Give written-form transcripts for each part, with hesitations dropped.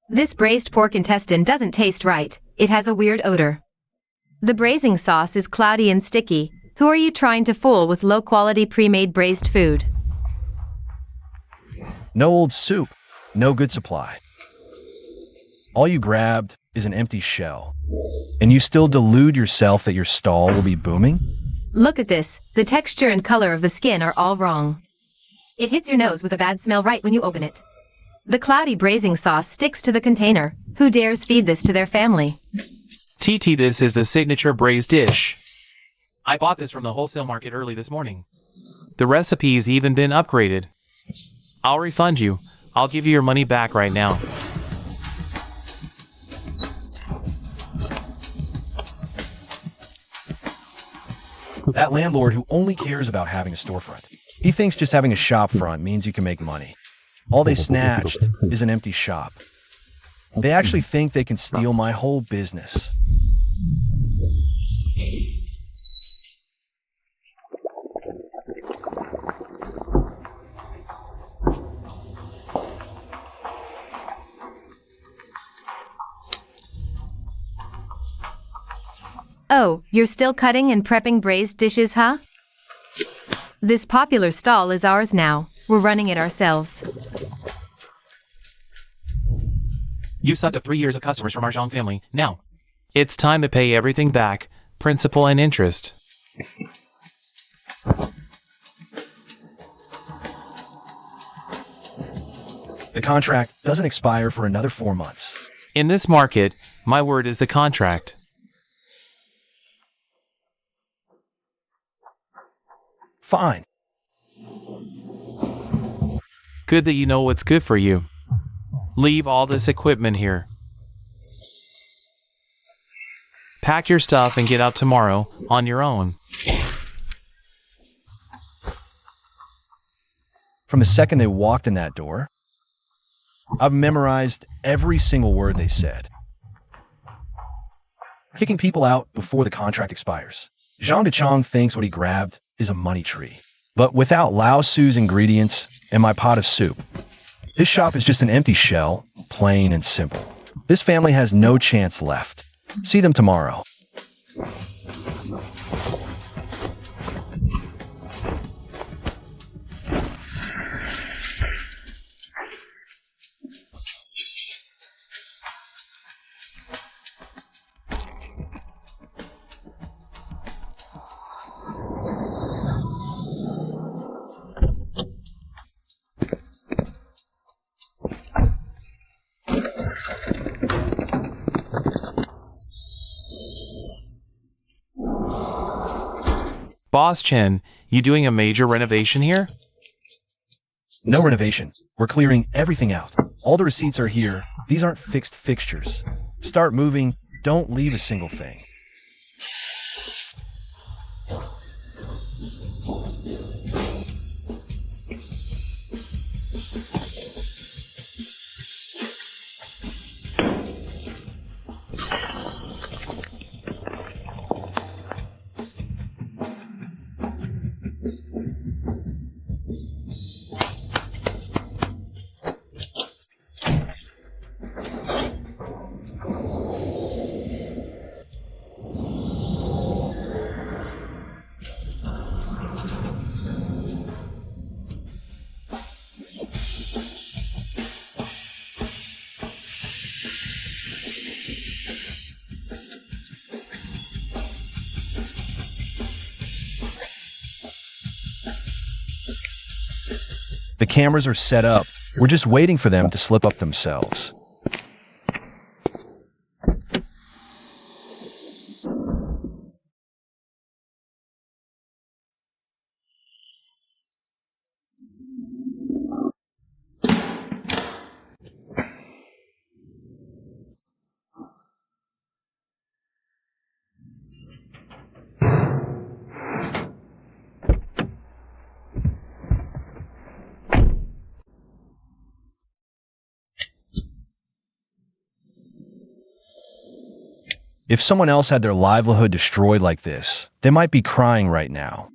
This braised pork intestine doesn't taste right, it has a weird odor. The braising sauce is cloudy and sticky. Who are you trying to fool with low-quality pre-made braised food? No old soup, no good supply. All you grabbed is an empty shell. And you still delude yourself that your stall will be booming? Look at this, the texture and color of the skin are all wrong. It hits your nose with a bad smell right when you open it. The cloudy braising sauce sticks to the container. Who dares feed this to their family? TT, this is the signature braised dish. I bought this from the wholesale market early this morning. The recipe's even been upgraded. I'll refund you. I'll give you your money back right now. That landlord who only cares about having a storefront. He thinks just having a shop front means you can make money. All they snatched is an empty shop. They actually think they can steal my whole business. Oh, you're still cutting and prepping braised dishes, huh? This popular stall is ours now. We're running it ourselves. You sucked up 3 years of customers from our Zhang family. Now, it's time to pay everything back, principal and interest. The contract doesn't expire for another 4 months. In this market, my word is the contract. Fine. Good that you know what's good for you. Leave all this equipment here. Pack your stuff and get out tomorrow on your own. From the second they walked in that door, I've memorized every single word they said. Kicking people out before the contract expires. Zhang Dechang thinks what he grabbed is a money tree. But without Lao Su's ingredients and my pot of soup, this shop is just an empty shell, plain and simple. This family has no chance left. See them tomorrow. Boss Chen, you doing a major renovation here? No renovation. We're clearing everything out. All the receipts are here. These aren't fixed fixtures. Start moving. Don't leave a single thing. The cameras are set up. We're just waiting for them to slip up themselves. If someone else had their livelihood destroyed like this, they might be crying right now.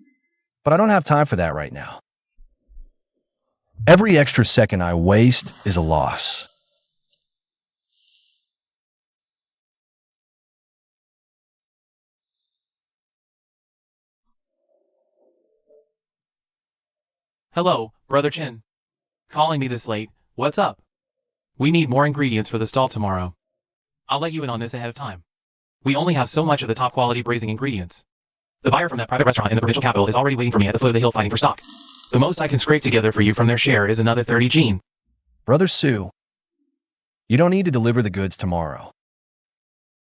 But I don't have time for that right now. Every extra second I waste is a loss. Hello, Brother Chen. Calling me this late, what's up? We need more ingredients for the stall tomorrow. I'll let you in on this ahead of time. We only have so much of the top quality braising ingredients. The buyer from that private restaurant in the provincial capital is already waiting for me at the foot of the hill fighting for stock. The most I can scrape together for you from their share is another 30 gene. Brother Sue, you don't need to deliver the goods tomorrow.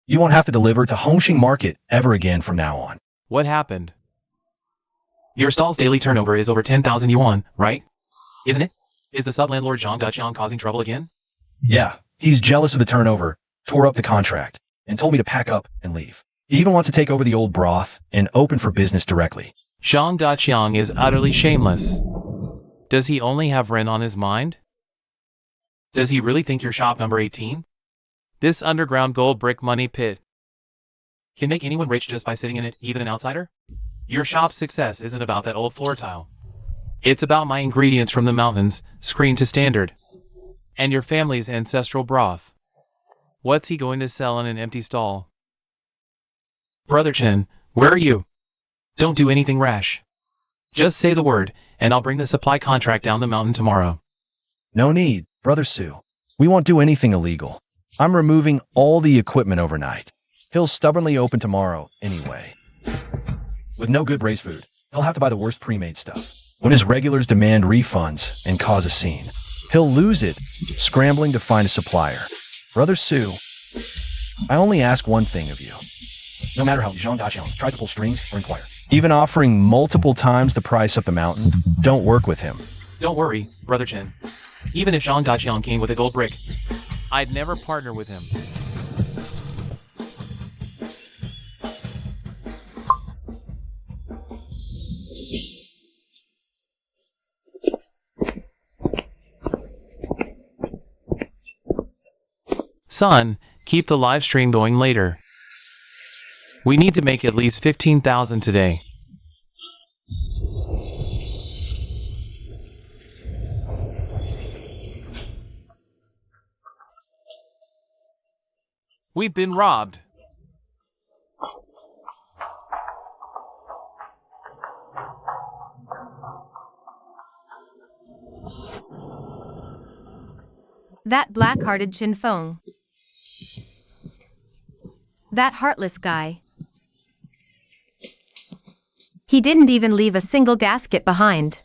You won't have to deliver to Hongqing Market ever again from now on. What happened? Your stall's daily turnover is over 10,000 yuan, right? Isn't it? Is the sub-landlord Zhang Duqiang causing trouble again? Yeah, he's jealous of the turnover, tore up the contract, and told me to pack up and leave. He even wants to take over the old broth and open for business directly. Zhang Duqiang is utterly shameless. Does he only have Ren on his mind? Does he really think you're shop number 18? This underground gold brick money pit can make anyone rich just by sitting in it, even an outsider? Your shop's success isn't about that old floor tile. It's about my ingredients from the mountains, screened to standard. And your family's ancestral broth. What's he going to sell in an empty stall? Brother Chen, where are you? Don't do anything rash. Just say the word, and I'll bring the supply contract down the mountain tomorrow. No need, Brother Sue. We won't do anything illegal. I'm removing all the equipment overnight. He'll stubbornly open tomorrow anyway. With no good braised food, he'll have to buy the worst pre-made stuff. When his regulars demand refunds and cause a scene, he'll lose it, scrambling to find a supplier. Brother Sue, I only ask one thing of you. No matter how Zhang Daqiang tries to pull strings or inquire, even offering multiple times the price up the mountain, don't work with him. Don't worry, Brother Chen. Even if Zhang Daqiang came with a gold brick, I'd never partner with him. Son, keep the live stream going later. We need to make at least 15,000 today. We've been robbed. That black-hearted Chen Feng. That heartless guy. He didn't even leave a single gasket behind.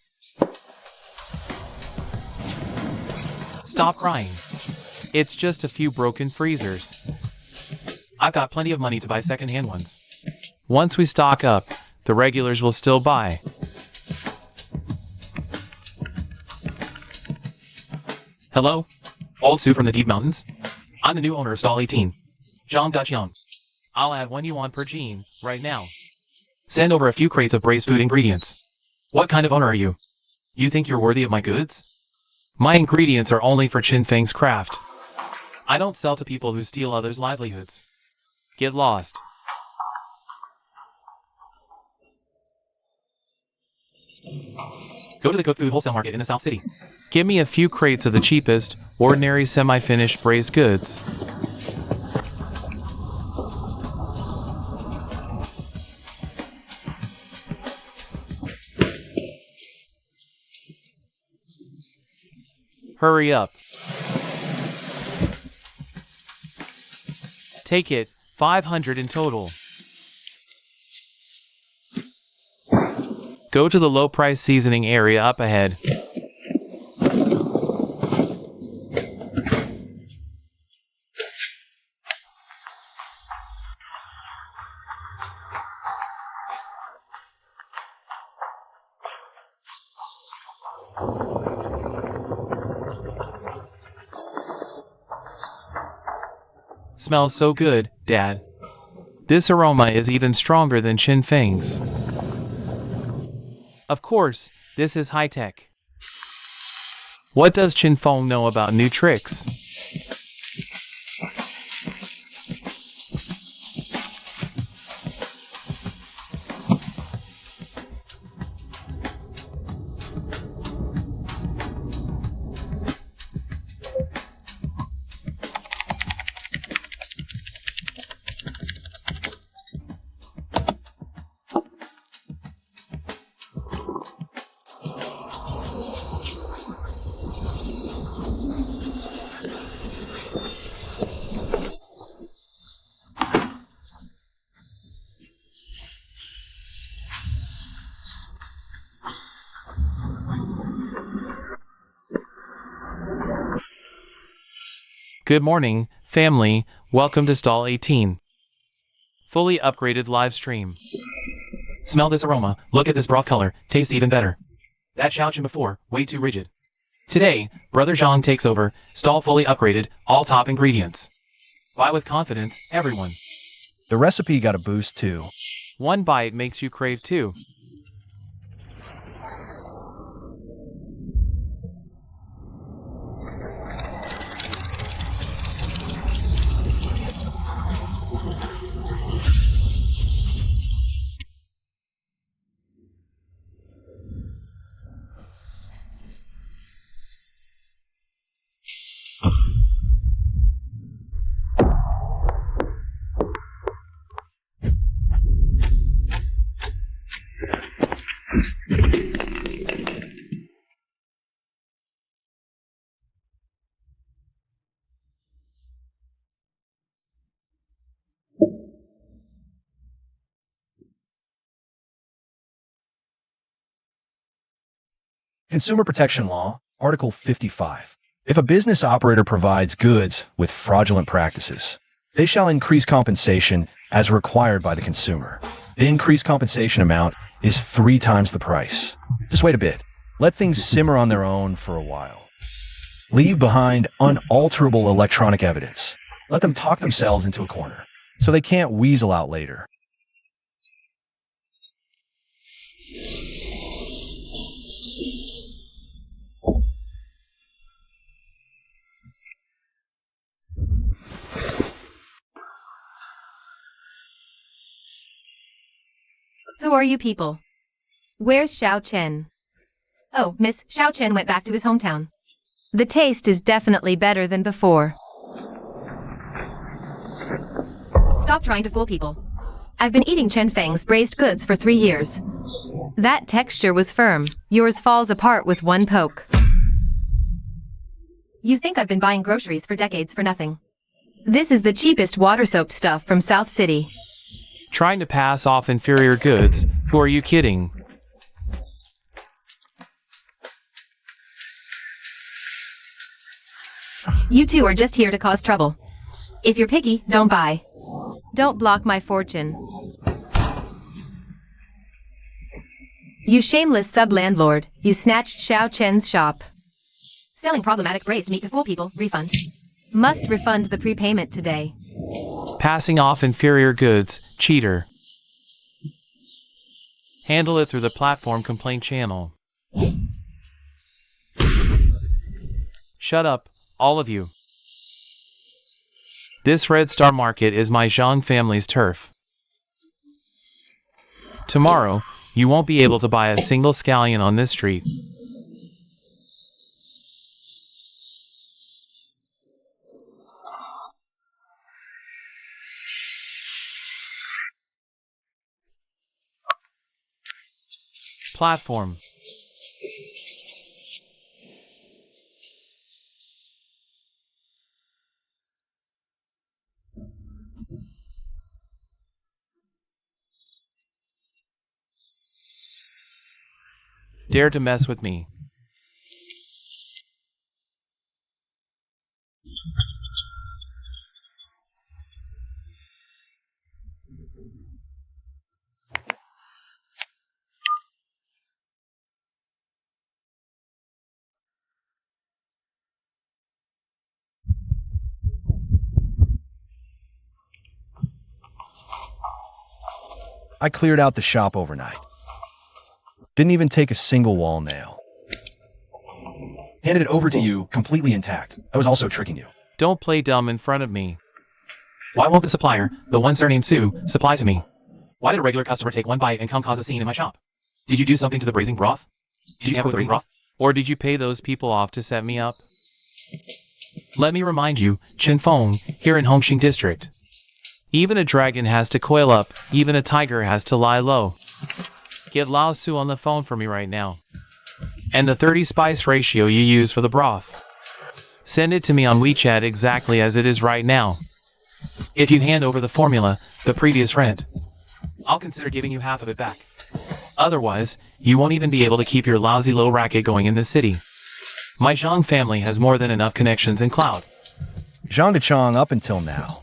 Stop crying. It's just a few broken freezers. I've got plenty of money to buy second-hand ones. Once we stock up, the regulars will still buy. Hello? Old Sue from the Deep Mountains? I'm the new owner of Stall 18. Zhang Daqiang. I'll add 1 yuan per gene, right now. Send over a few crates of braised food ingredients. What kind of owner are you? You think you're worthy of my goods? My ingredients are only for Chen Feng's craft. I don't sell to people who steal others' livelihoods. Get lost. Go to the cooked food wholesale market in the South City. Give me a few crates of the cheapest, ordinary semi-finished braised goods. Hurry up. Take it, 500 in total. Go to the low-price seasoning area up ahead. Smells so good, Dad. This aroma is even stronger than Chen Feng's. Of course, this is high-tech. What does Chen Feng know about new tricks? Good morning, family. Welcome to stall 18. Fully upgraded live stream. Smell this aroma. Look at this broth color. Tastes even better. That Xiaochen before, way too rigid. Today, Brother Zhang takes over. Stall fully upgraded, all top ingredients. Buy with confidence, everyone. The recipe got a boost too. One bite makes you crave two. Consumer Protection Law, Article 55. If a business operator provides goods with fraudulent practices, they shall increase compensation as required by the consumer. The increased compensation amount is 3 times the price. Just wait a bit. Let things simmer on their own for a while. Leave behind unalterable electronic evidence. Let them talk themselves into a corner, so they can't weasel out later. Who are you people? Where's Xiao Chen? Oh, Miss Xiao Chen went back to his hometown. The taste is definitely better than before. Stop trying to fool people. I've been eating Chen Feng's braised goods for 3 years. That texture was firm. Yours falls apart with one poke. You think I've been buying groceries for decades for nothing? This is the cheapest water soap stuff from South City. Trying to pass off inferior goods? Who are you kidding? You two are just here to cause trouble. If you're picky, don't buy. Don't block my fortune. You shameless sub-landlord, you snatched Xiao Chen's shop. Selling problematic braised meat to fool people, refund. Must refund the prepayment today. Passing off inferior goods, cheater. Handle it through the platform complaint channel. Shut up, all of you. This Red Star Market is my Zhang family's turf. Tomorrow, you won't be able to buy a single scallion on this street. Platform. Dare to mess with me. I cleared out the shop overnight. Didn't even take a single wall nail. Handed it over to you completely intact. I was also tricking you. Don't play dumb in front of me. Why won't the supplier, the one surnamed Sue, supply to me? Why did a regular customer take one bite and come cause a scene in my shop? Did you do something to the braising broth? Did you tamper with the braising broth? Or did you pay those people off to set me up? Let me remind you, Chen Feng, here in Hongqing District. Even a dragon has to coil up, even a tiger has to lie low. Get Lao Su on the phone for me right now. And the 30 spice ratio you use for the broth. Send it to me on WeChat exactly as it is right now. If you hand over the formula, the previous rent, I'll consider giving you half of it back. Otherwise, you won't even be able to keep your lousy low racket going in this city. My Zhang family has more than enough connections in cloud. Zhang Dechang, up until now,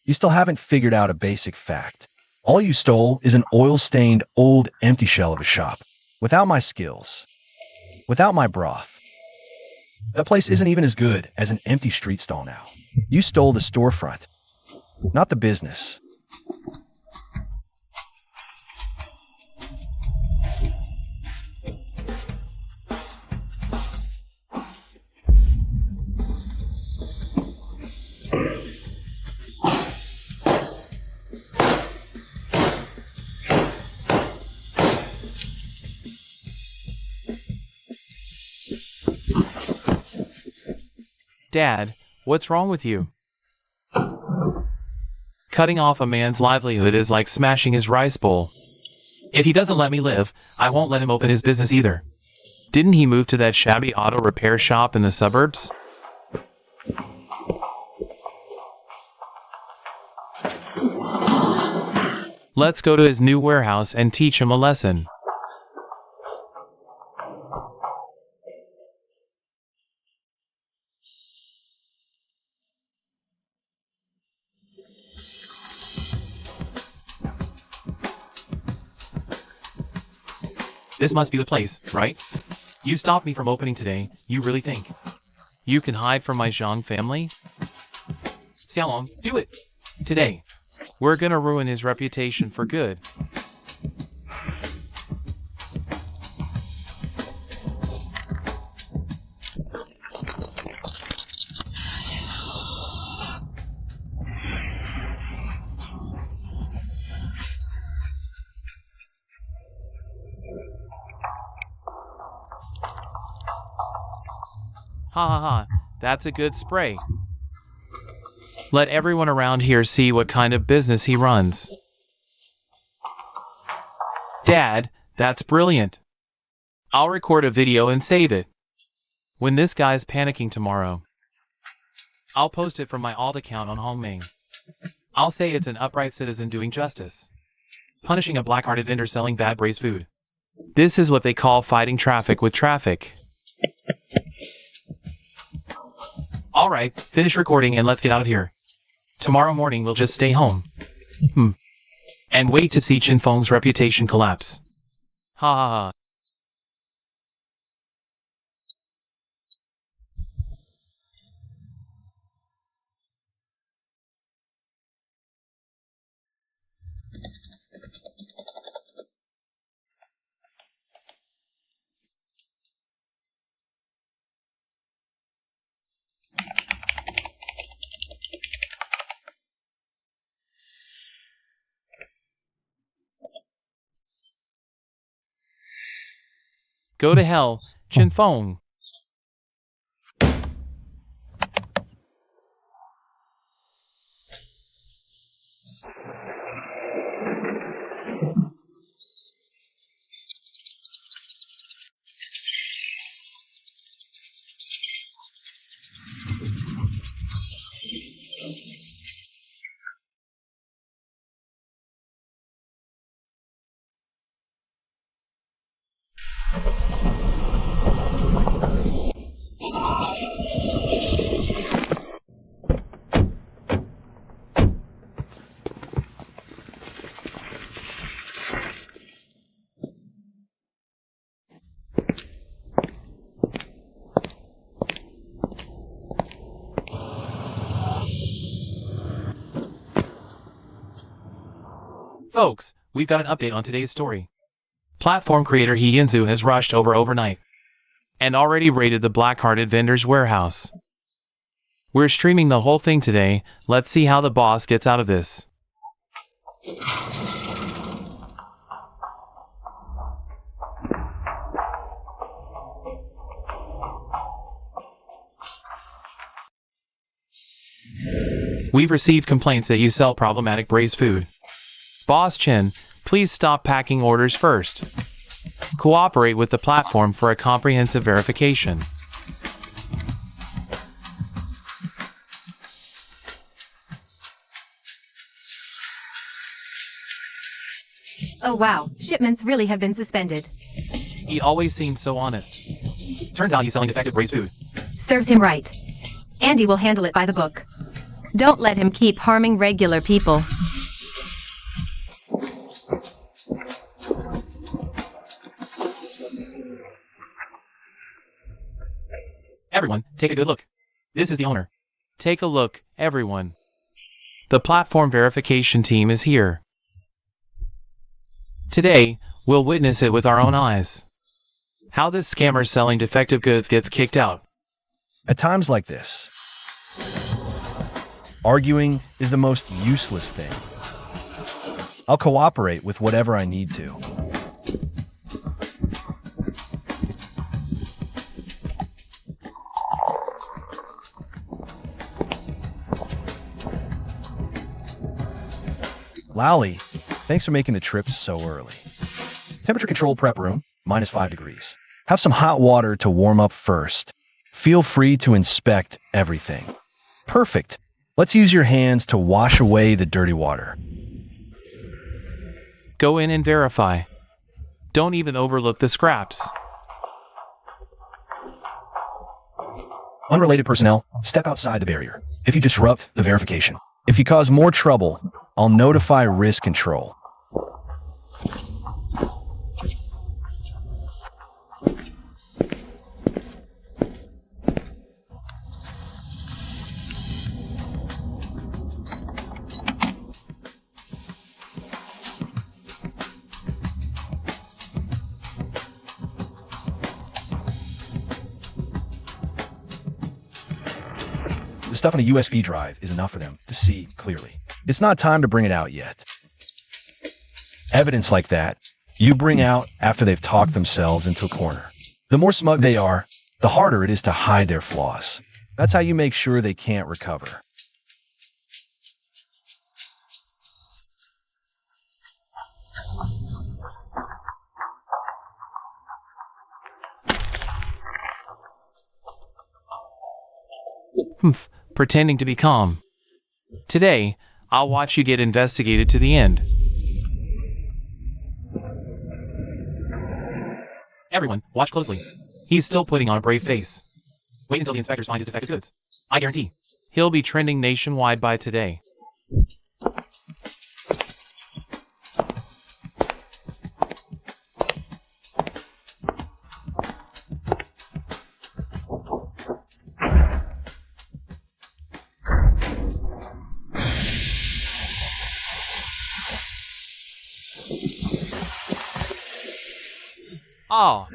you still haven't figured out a basic fact. All you stole is an oil-stained, old, empty shell of a shop. Without my skills, without my broth, that place isn't even as good as an empty street stall now. You stole the storefront, not the business. Dad, what's wrong with you? Cutting off a man's livelihood is like smashing his rice bowl. If he doesn't let me live, I won't let him open his business either. Didn't he move to that shabby auto repair shop in the suburbs? Let's go to his new warehouse and teach him a lesson. This must be the place, right? You stopped me from opening today. You really think you can hide from my Zhang family? Xiaolong, do it! Today. We're gonna ruin his reputation for good. Ha ha ha, that's a good spray. Let everyone around here see what kind of business he runs. Dad, that's brilliant. I'll record a video and save it. When this guy's panicking tomorrow, I'll post it from my alt account on Hongming. I'll say it's an upright citizen doing justice, punishing a black-hearted vendor selling bad braised food. This is what they call fighting traffic with traffic. Alright, finish recording and let's get out of here. Tomorrow morning we'll just stay home. And wait to see Chen Feng's reputation collapse. Ha ha ha. Go to hell, Chen Feng. Folks, we've got an update on today's story. Platform creator He Yinzu has rushed over overnight and already raided the black-hearted vendor's warehouse. We're streaming the whole thing today. Let's see how the boss gets out of this. We've received complaints that you sell problematic braised food. Boss Chen, please stop packing orders first. Cooperate with the platform for a comprehensive verification. Oh wow, shipments really have been suspended. He always seemed so honest. Turns out he's selling defective braised food. Serves him right. Andy will handle it by the book. Don't let him keep harming regular people. Everyone, take a good look. This is the owner. Take a look, everyone. The platform verification team is here. Today, we'll witness it with our own eyes. How this scammer selling defective goods gets kicked out. At times like this, arguing is the most useless thing. I'll cooperate with whatever I need to. Lally, thanks for making the trip so early. Temperature control prep room, -5 degrees. Have some hot water to warm up first. Feel free to inspect everything. Perfect. Let's use your hands to wash away the dirty water. Go in and verify. Don't even overlook the scraps. Unrelated personnel, step outside the barrier. If you disrupt the verification. If you cause more trouble, I'll notify risk control. The stuff on the USB drive is enough for them to see clearly. It's not time to bring it out yet. Evidence like that, you bring out after they've talked themselves into a corner. The more smug they are, the harder it is to hide their flaws. That's how you make sure they can't recover. Pretending to be calm. Today, I'll watch you get investigated to the end. Everyone, watch closely. He's still putting on a brave face. Wait until the inspectors find his defective goods. I guarantee. He'll be trending nationwide by today. Oh.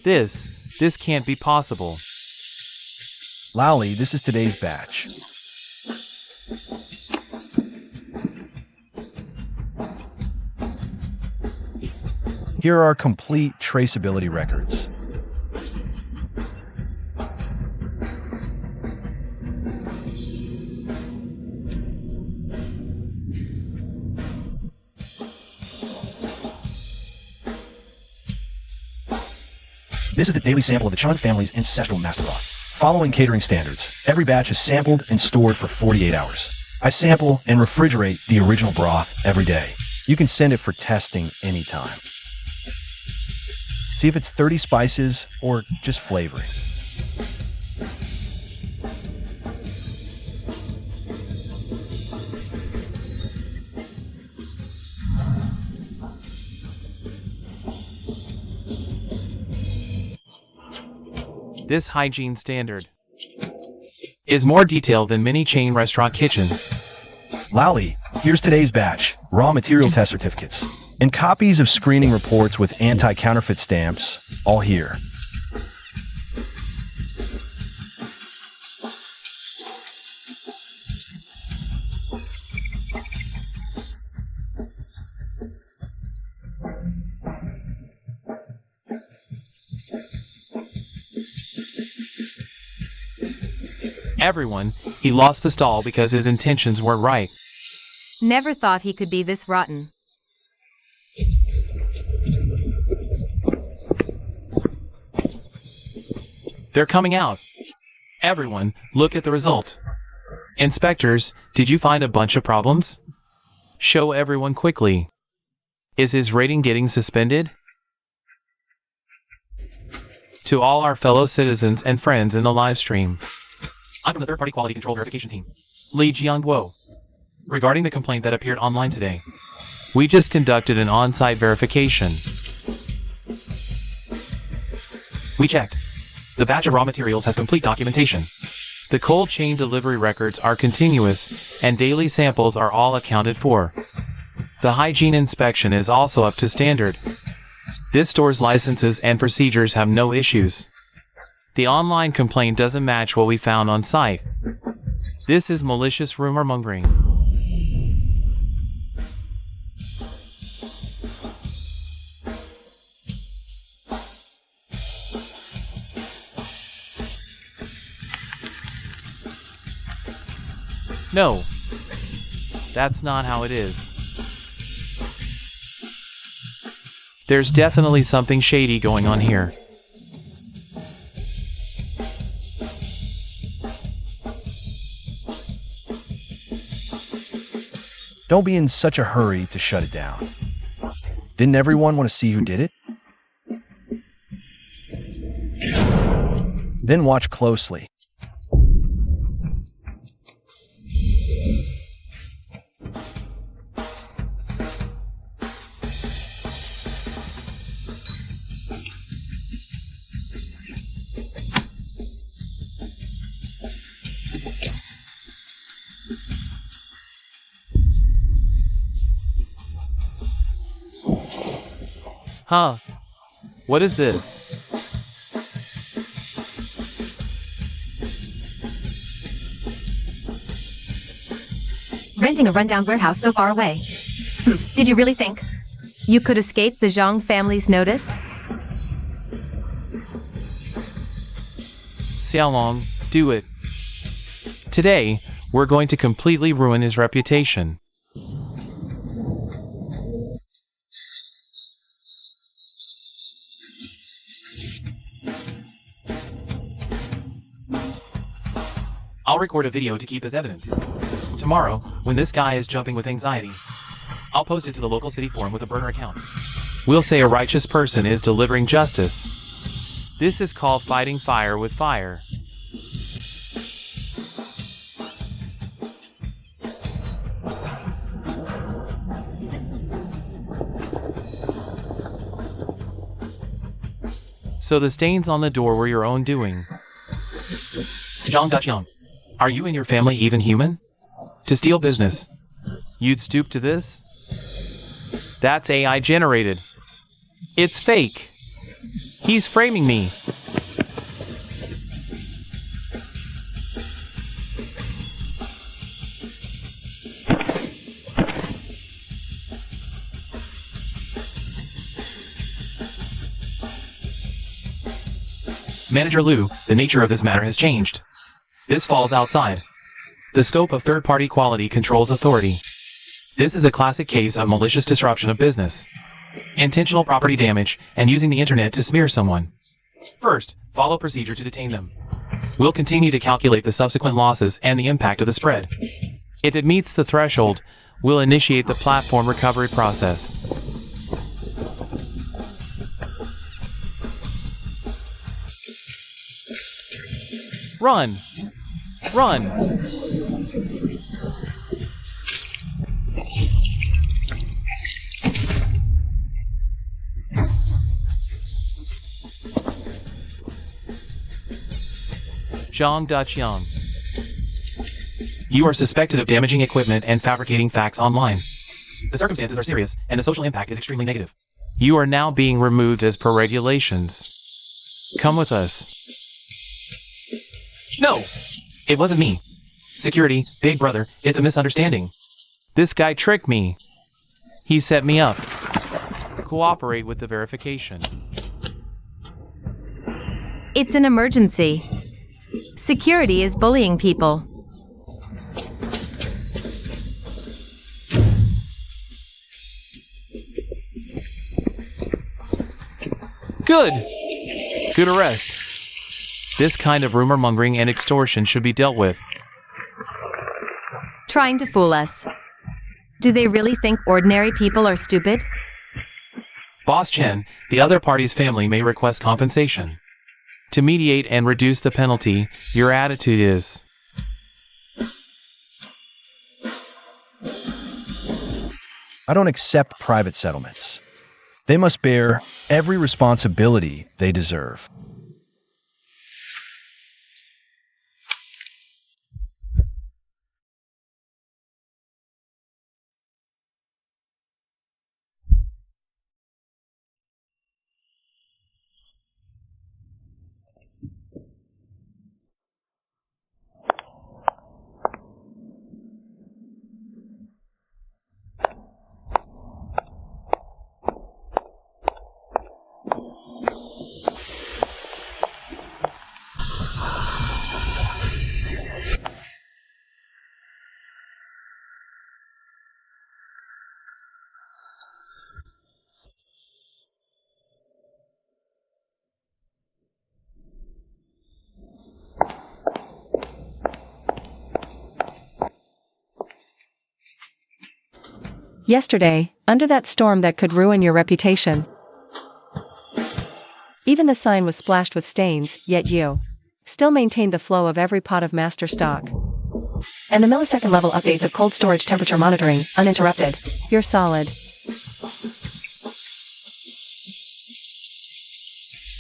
This can't be possible. Lally, this is today's batch. Here are our complete traceability records. This is the daily sample of the Chen family's ancestral master broth. Following catering standards, every batch is sampled and stored for 48 hours. I sample and refrigerate the original broth every day. You can send it for testing anytime. See if it's 30 spices or just flavoring. This hygiene standard is more detailed than many chain restaurant kitchens. Lally, here's today's batch, raw material test certificates, and copies of screening reports with anti-counterfeit stamps, all here. Everyone, he lost the stall because his intentions weren't right. Never thought he could be this rotten. They're coming out. Everyone, look at the result. Inspectors, did you find a bunch of problems? Show everyone quickly. Is his rating getting suspended? To all our fellow citizens and friends in the live stream. I'm from the third-party quality control verification team. Li Jiangguo. Regarding the complaint that appeared online today, we just conducted an on-site verification. We checked. The batch of raw materials has complete documentation. The cold chain delivery records are continuous, and daily samples are all accounted for. The hygiene inspection is also up to standard. This store's licenses and procedures have no issues. The online complaint doesn't match what we found on site. This is malicious rumor mongering. No, that's not how it is. There's definitely something shady going on here. Don't be in such a hurry to shut it down. Didn't everyone want to see who did it? Then watch closely. Huh? What is this? Renting a rundown warehouse so far away. Did you really think you could escape the Zhang family's notice? Xiaolong, do it. Today, we're going to completely ruin his reputation. I'll record a video to keep as evidence. Tomorrow, when this guy is jumping with anxiety, I'll post it to the local city forum with a burner account. We'll say a righteous person is delivering justice. This is called fighting fire with fire. So the stains on the door were your own doing. Zhang Daqiang, are you and your family even human? To steal business, you'd stoop to this? That's AI generated. It's fake. He's framing me. Manager Liu, the nature of this matter has changed. This falls outside the scope of third-party quality controls authority. This is a classic case of malicious disruption of business, intentional property damage, and using the internet to smear someone. First, follow procedure to detain them. We'll continue to calculate the subsequent losses and the impact of the spread. If it meets the threshold, we'll initiate the platform recovery process. Run! Run! Zhang Daqiang. You are suspected of damaging equipment and fabricating facts online. The circumstances are serious, and the social impact is extremely negative. You are now being removed as per regulations. Come with us. No! It wasn't me. Security, big brother, it's a misunderstanding. This guy tricked me. He set me up. Cooperate with the verification. It's an emergency. Security is bullying people. Good! Good arrest. This kind of rumor-mongering and extortion should be dealt with. Trying to fool us. Do they really think ordinary people are stupid? Boss Chen, the other party's family may request compensation. To mediate and reduce the penalty, your attitude is... I don't accept private settlements. They must bear every responsibility they deserve. Yesterday, under that storm that could ruin your reputation. Even the sign was splashed with stains, yet you still maintained the flow of every pot of master stock. And the millisecond level updates of cold storage temperature monitoring, uninterrupted. You're solid.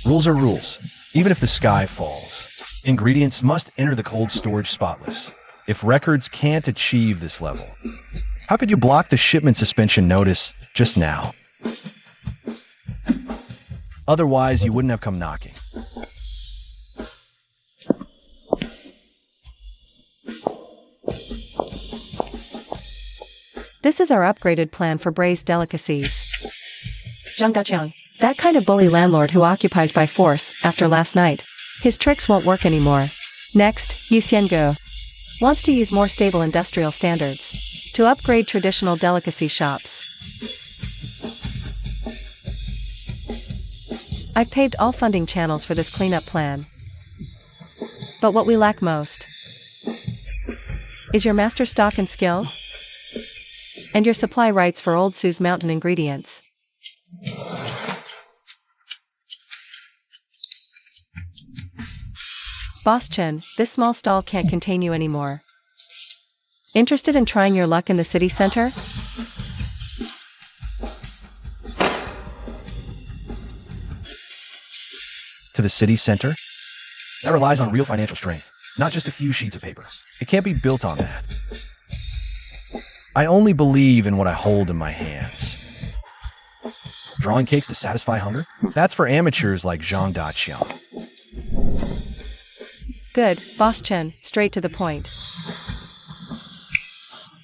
Rules are rules, even if the sky falls. Ingredients must enter the cold storage spotless. If records can't achieve this level, how could you block the shipment suspension notice just now? Otherwise, you wouldn't have come knocking. This is our upgraded plan for braised delicacies. Zhang Daqiang, that kind of bully landlord who occupies by force after last night. His tricks won't work anymore. Next, Yu Xiangu wants to use more stable industrial standards to upgrade traditional delicacy shops. I've paved all funding channels for this cleanup plan. But what we lack most is your master stock and skills, and your supply rights for Old Sue's mountain ingredients. Boss Chen, this small stall can't contain you anymore. Interested in trying your luck in the city center? To the city center? That relies on real financial strength, not just a few sheets of paper. It can't be built on that. I only believe in what I hold in my hands. Drawing cakes to satisfy hunger? That's for amateurs like Zhang Daqiang. Good, Boss Chen, straight to the point.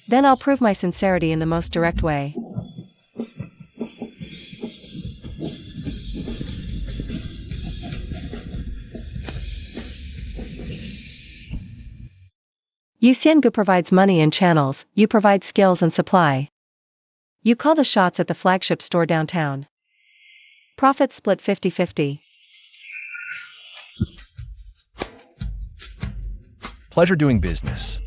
Then I'll prove my sincerity in the most direct way. Yu Xiangu provides money and channels, you provide skills and supply. You call the shots at the flagship store downtown. Profits split 50-50. Pleasure doing business.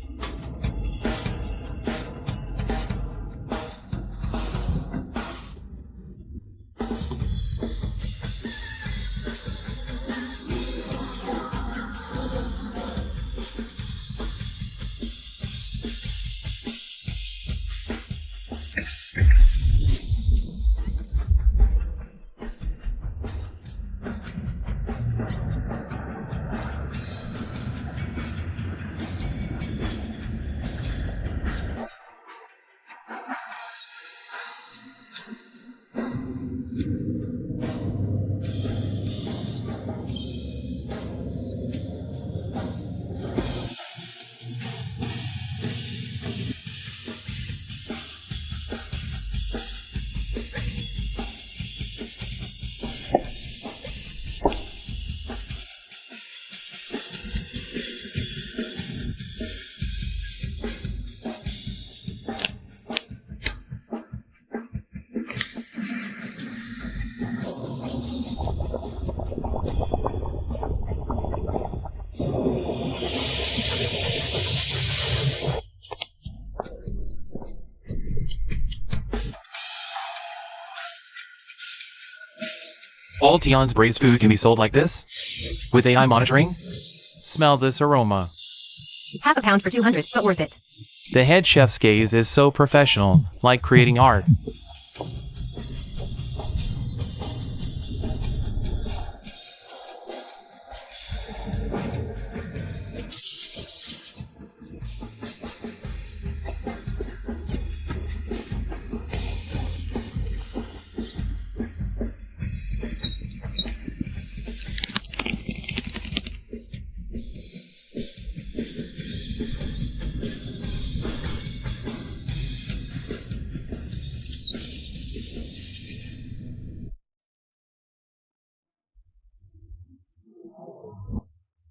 All Tion's braised food can be sold like this? With AI monitoring? Smell this aroma. Half a pound for 200, but worth it. The head chef's gaze is so professional, like creating art.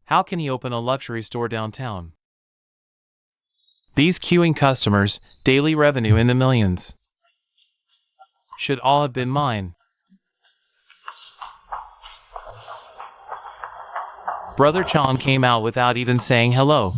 How can he open a luxury store downtown? These queuing customers, daily revenue in the millions. Should all have been mine. Brother Chong came out without even saying hello.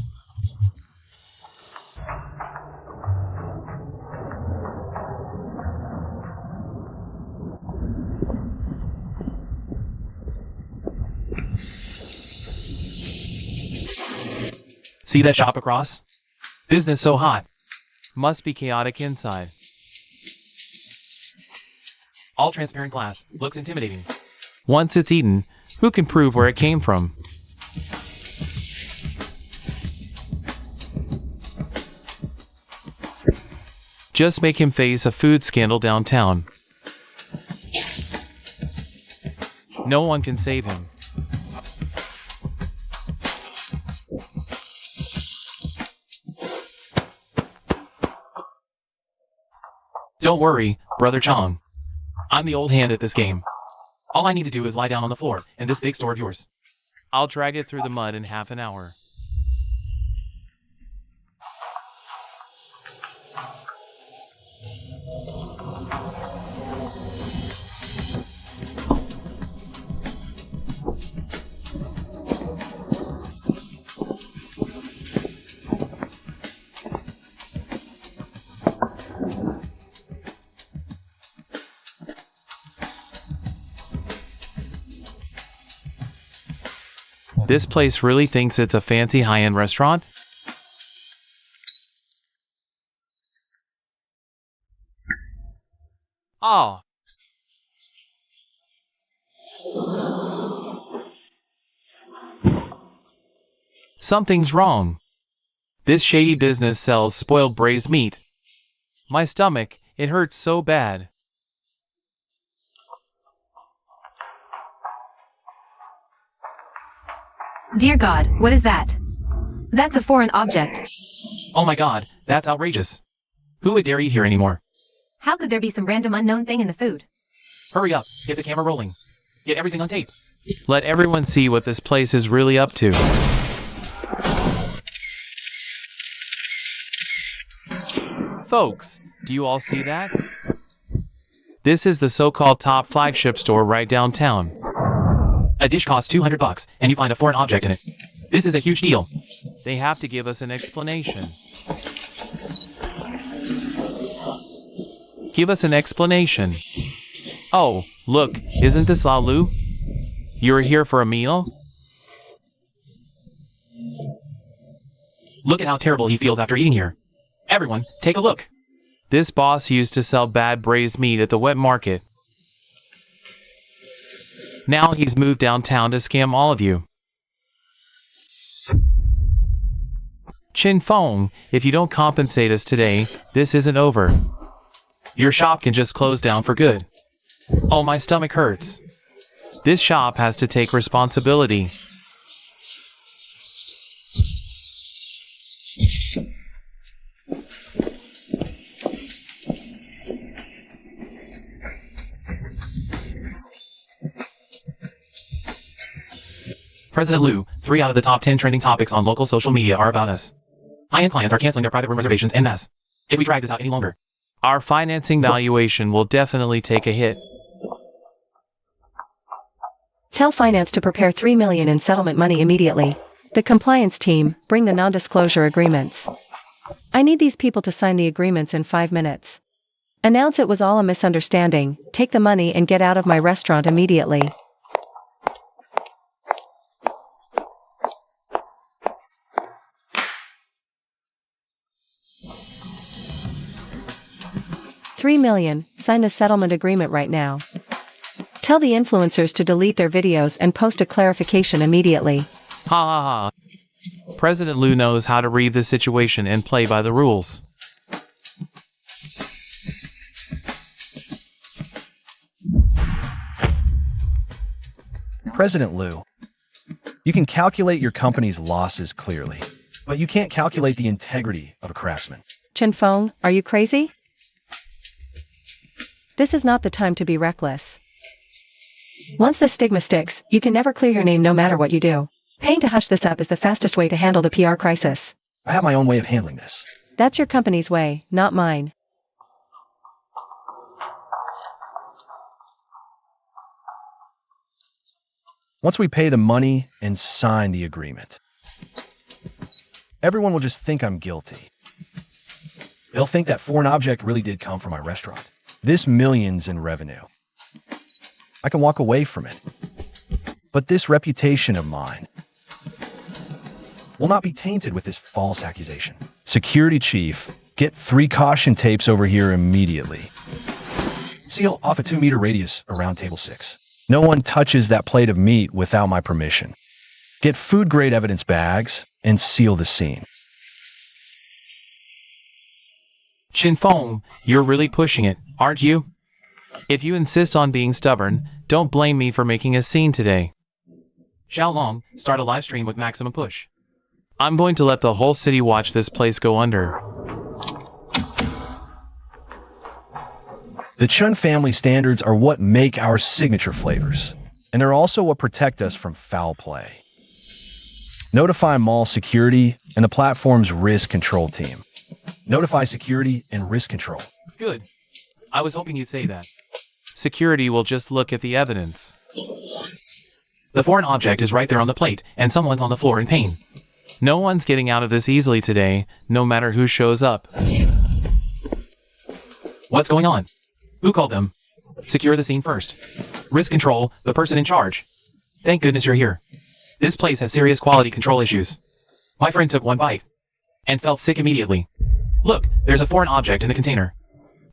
See that shop across? Business so hot. Must be chaotic inside. All transparent glass. Looks intimidating. Once it's eaten, who can prove where it came from? Just make him face a food scandal downtown. No one can save him. Don't worry, Brother Chong. I'm the old hand at this game. All I need to do is lie down on the floor in this big store of yours. I'll drag it through the mud in half an hour. This place really thinks it's a fancy high-end restaurant? Oh. Something's wrong. This shady business sells spoiled braised meat. My stomach, it hurts so bad. Dear God, what is that? That's a foreign object. Oh my God, that's outrageous. Who would dare eat here anymore? How could there be some random unknown thing in the food? Hurry up, get the camera rolling. Get everything on tape. Let everyone see what this place is really up to. Folks, do you all see that? This is the so-called top flagship store right downtown. A dish costs $200 and you find a foreign object in it. This is a huge deal. They have to give us an explanation. Give us an explanation. Oh, look, isn't this Lalu? You're here for a meal? Look at how terrible he feels after eating here. Everyone, take a look. This boss used to sell bad braised meat at the wet market. Now he's moved downtown to scam all of you. Chen Feng, if you don't compensate us today, this isn't over. Your shop can just close down for good. Oh, my stomach hurts. This shop has to take responsibility. President Liu, 3 out of the top 10 trending topics on local social media are about us. High-end clients are canceling their private room reservations en masse. If we drag this out any longer, our financing valuation will definitely take a hit. Tell finance to prepare $3 million in settlement money immediately. The compliance team, bring the non-disclosure agreements. I need these people to sign the agreements in 5 minutes. Announce it was all a misunderstanding, take the money and get out of my restaurant immediately. 3 million, sign the settlement agreement right now. Tell the influencers to delete their videos and post a clarification immediately. Ha ha ha. President Liu knows how to read the situation and play by the rules. President Liu, you can calculate your company's losses clearly, but you can't calculate the integrity of a craftsman. Chen Feng, are you crazy? This is not the time to be reckless. Once the stigma sticks, you can never clear your name no matter what you do. Paying to hush this up is the fastest way to handle the PR crisis. I have my own way of handling this. That's your company's way, not mine. Once we pay the money and sign the agreement, everyone will just think I'm guilty. They'll think that foreign object really did come from my restaurant. This millions in revenue. I can walk away from it. But this reputation of mine will not be tainted with this false accusation. Security chief, get 3 caution tapes over here immediately. Seal off a 2-meter radius around table 6. No one touches that plate of meat without my permission. Get food-grade evidence bags and seal the scene. Chen Feng, you're really pushing it, aren't you? If you insist on being stubborn, don't blame me for making a scene today. Xiaolong, start a live stream with maximum push. I'm going to let the whole city watch this place go under. The Chen family standards are what make our signature flavors, and they're also what protect us from foul play. Notify mall security and the platform's risk control team. Notify security and risk control. Good. I was hoping you'd say that. Security will just look at the evidence. The foreign object is right there on the plate, and someone's on the floor in pain. No one's getting out of this easily today, no matter who shows up. What's going on? Who called them? Secure the scene first. Risk control, the person in charge. Thank goodness you're here. This place has serious quality control issues. My friend took 1 bite and felt sick immediately. Look, there's a foreign object in the container.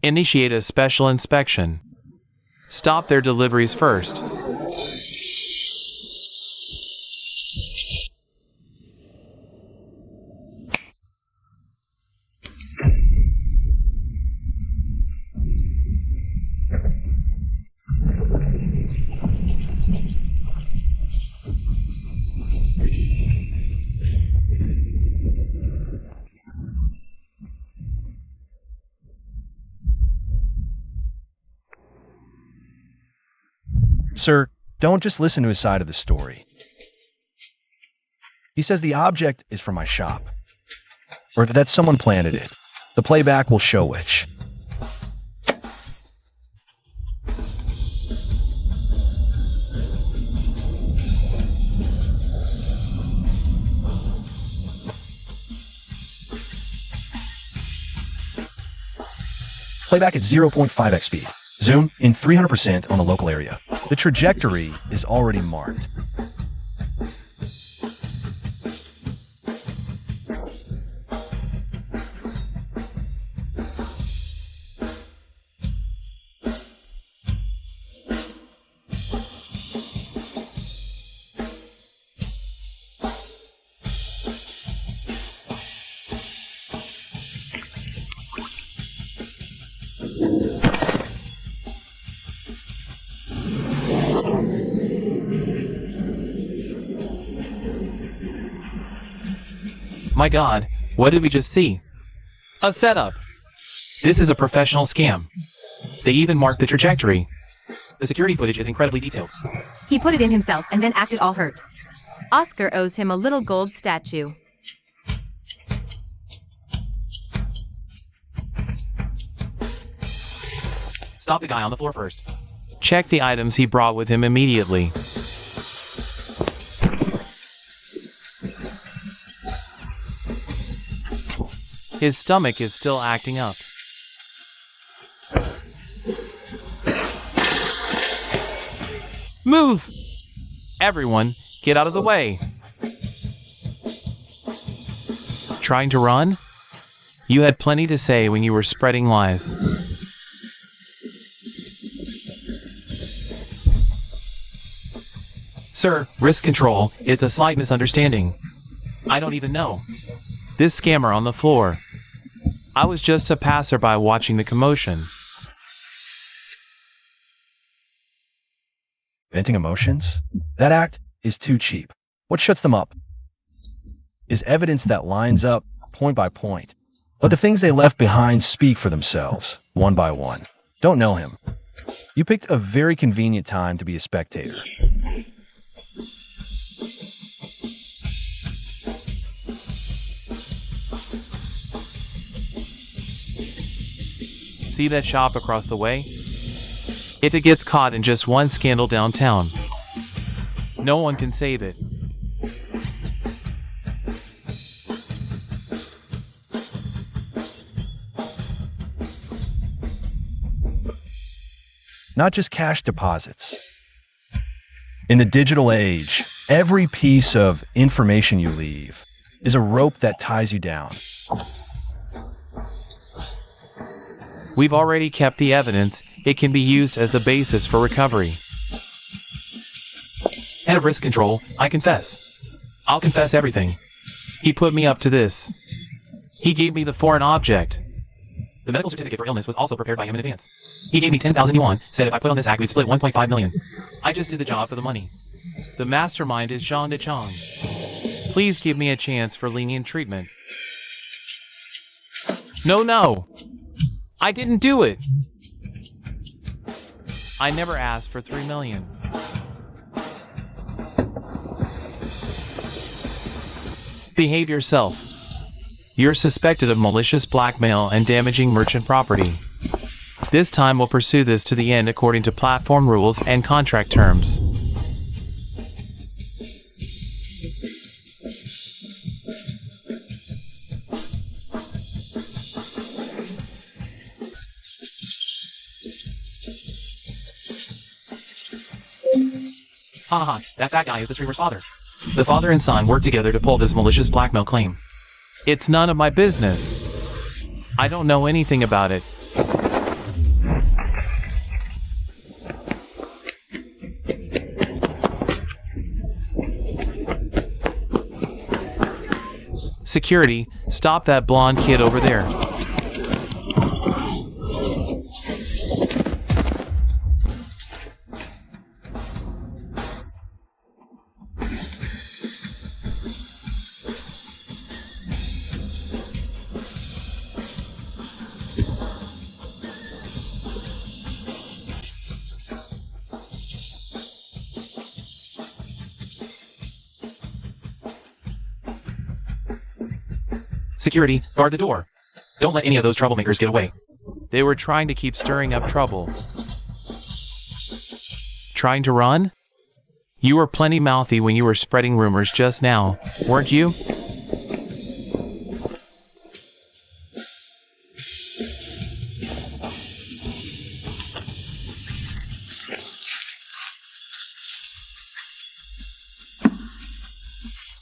Initiate a special inspection. Stop their deliveries first. Sir, don't just listen to his side of the story. He says the object is from my shop, or that someone planted it. The playback will show which. Playback at 0.5x speed. Zoom in 300% on the local area. The trajectory is already marked. My god, what did we just see? A setup! This is a professional scam. They even marked the trajectory. The security footage is incredibly detailed. He put it in himself and then acted all hurt. Oscar owes him a little gold statue. Stop the guy on the floor first. Check the items he brought with him immediately. His stomach is still acting up. Move! Everyone, get out of the way. Trying to run? You had plenty to say when you were spreading lies. Sir, risk control, it's a slight misunderstanding. I don't even know. This scammer on the floor. I was just a passerby watching the commotion. Venting emotions? That act is too cheap. What shuts them up is evidence that lines up point by point. But the things they left behind speak for themselves, one by one. Don't know him. You picked a very convenient time to be a spectator. See that shop across the way? If it gets caught in just one scandal downtown, no one can save it. Not just cash deposits. In the digital age, every piece of information you leave is a rope that ties you down. We've already kept the evidence. It can be used as the basis for recovery. Head of risk control, I confess. I'll confess everything. He put me up to this. He gave me the foreign object. The medical certificate for illness was also prepared by him in advance. He gave me 10,000 yuan, said if I put on this act we'd split 1.5 million. I just did the job for the money. The mastermind is Zhang Dechang. Please give me a chance for lenient treatment. No! I didn't do it! I never asked for 3 million. Behave yourself. You're suspected of malicious blackmail and damaging merchant property. This time we'll pursue this to the end according to platform rules and contract terms. Haha, that guy is the streamer's father. The father and son work together to pull this malicious blackmail claim. It's none of my business. I don't know anything about it. Security, stop that blonde kid over there. Security, guard the door. Don't let any of those troublemakers get away. They were trying to keep stirring up trouble. Trying to run? You were plenty mouthy when you were spreading rumors just now, weren't you?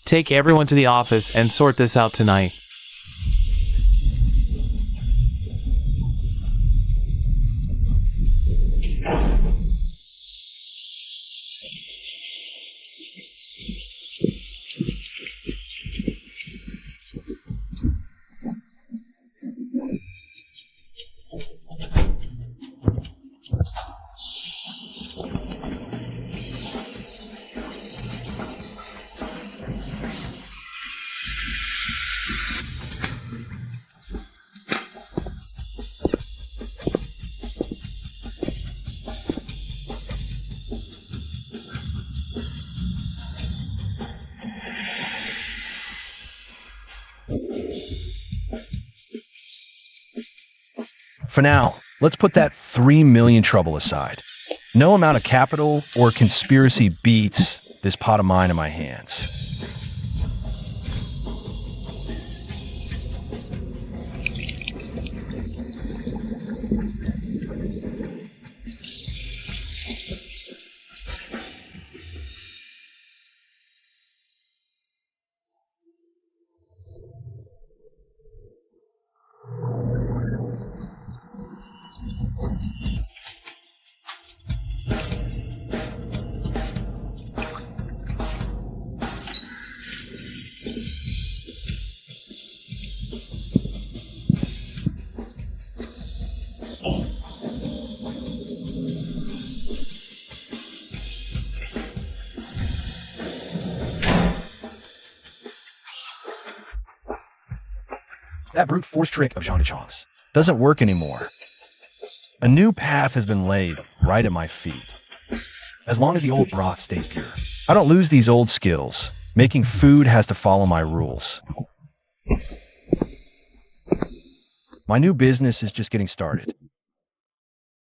Take everyone to the office and sort this out tonight. For now, let's put that 3 million trouble aside. No amount of capital or conspiracy beats this pot of mine in my hands. That brute force trick of Jean Chang's doesn't work anymore. A new path has been laid right at my feet. As long as the old broth stays pure, I don't lose these old skills. Making food has to follow my rules. My new business is just getting started.